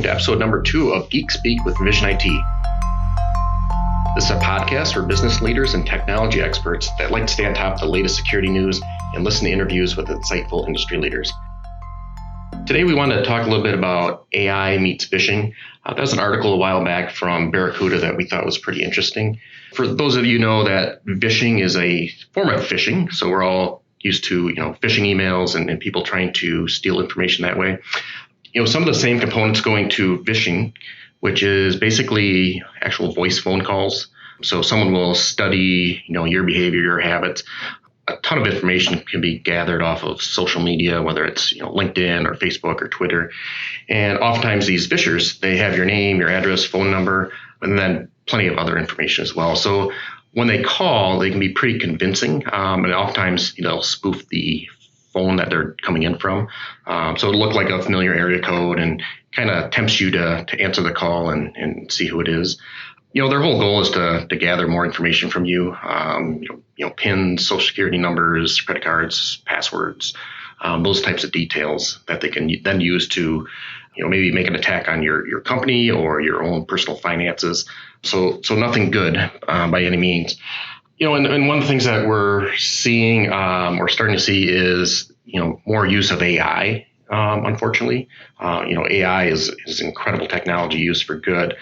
to episode number 2 of Geek Speak with Envision IT. This is a podcast for business leaders and technology experts that like to stay on top of the latest security news and listen to interviews with insightful industry leaders. Today we want to talk a little bit about AI meets phishing. That was an article a while back from Barracuda that we thought was pretty interesting. For those of you who know that Vishing is a form of phishing, so we're all used to phishing emails and people trying to steal information that way. Some of the same components going to Vishing, which is basically actual voice phone calls. So someone will study your behavior, your habits. A ton of information can be gathered off of social media, whether it's LinkedIn or Facebook or Twitter. And oftentimes these phishers, they have your name, your address, phone number, and then plenty of other information as well. So when they call, they can be pretty convincing, and oftentimes they'll spoof the phone that they're coming in from. So it'll look like a familiar area code and kind of tempts you to answer the call and see who it is. Their whole goal is to gather more information from you, PINs, social security numbers, credit cards, passwords, those types of details that they can then use to, maybe make an attack on your company or your own personal finances. So nothing good by any means. And one of the things that we're seeing or starting to see is, more use of AI. Unfortunately, AI is incredible technology used for good,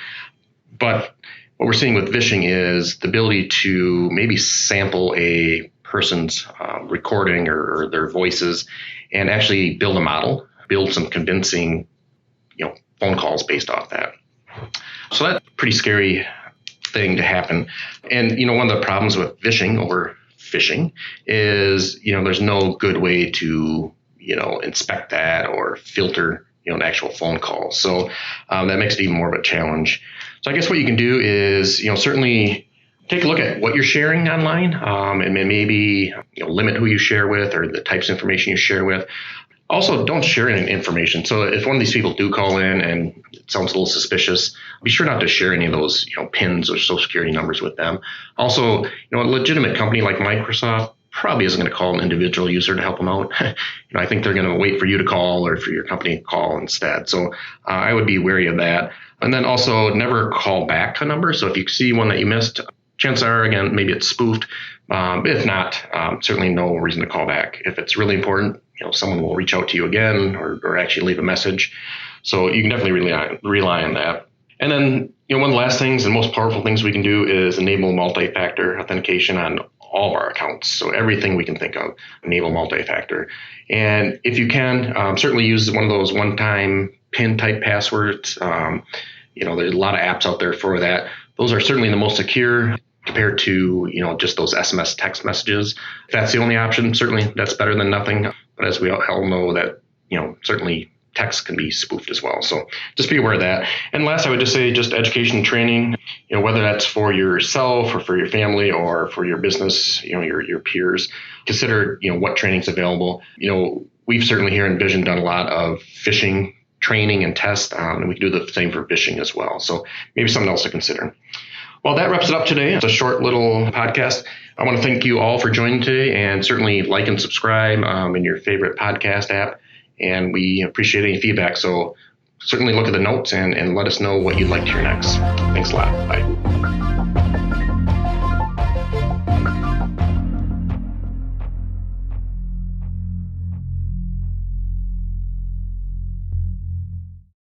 but what we're seeing with Vishing is the ability to maybe sample a person's recording or their voices and actually build a model, build some convincing, phone calls based off that. So that's a pretty scary thing to happen. And, one of the problems with Vishing over phishing is, there's no good way to, inspect that or filter, an actual phone call. So that makes it even more of a challenge. So I guess what you can do is, certainly take a look at what you're sharing online, and maybe limit who you share with or the types of information you share with. Also, don't share any information. So if one of these people do call in and it sounds a little suspicious, be sure not to share any of those PINs or social security numbers with them. Also, a legitimate company like Microsoft probably isn't going to call an individual user to help them out. I think they're going to wait for you to call or for your company to call instead. So I would be wary of that. And then also never call back a number. So if you see one that you missed, chances are, again, maybe it's spoofed. If not, certainly no reason to call back. If it's really important, someone will reach out to you again or actually leave a message. So you can definitely rely on that. And then, one of the last things and most powerful things we can do is enable multi-factor authentication on all of our accounts. So everything we can think of, enable multi-factor. And if you can, certainly use one of those one-time PIN type passwords. There's a lot of apps out there for that. Those are certainly the most secure compared to, just those SMS text messages. If that's the only option, certainly that's better than nothing. But as we all know that, certainly text can be spoofed as well. So just be aware of that. And last, I would just say just education and training, whether that's for yourself or for your family or for your business, your peers, consider, what training's available. We've certainly here in Envision done a lot of phishing training and tests, and we can do the same for Vishing as well. So maybe something else to consider. Well, that wraps it up today. It's a short little podcast. I want to thank you all for joining today, and certainly like and subscribe in your favorite podcast app. And we appreciate any feedback. So certainly look at the notes and let us know what you'd like to hear next. Thanks a lot. Bye.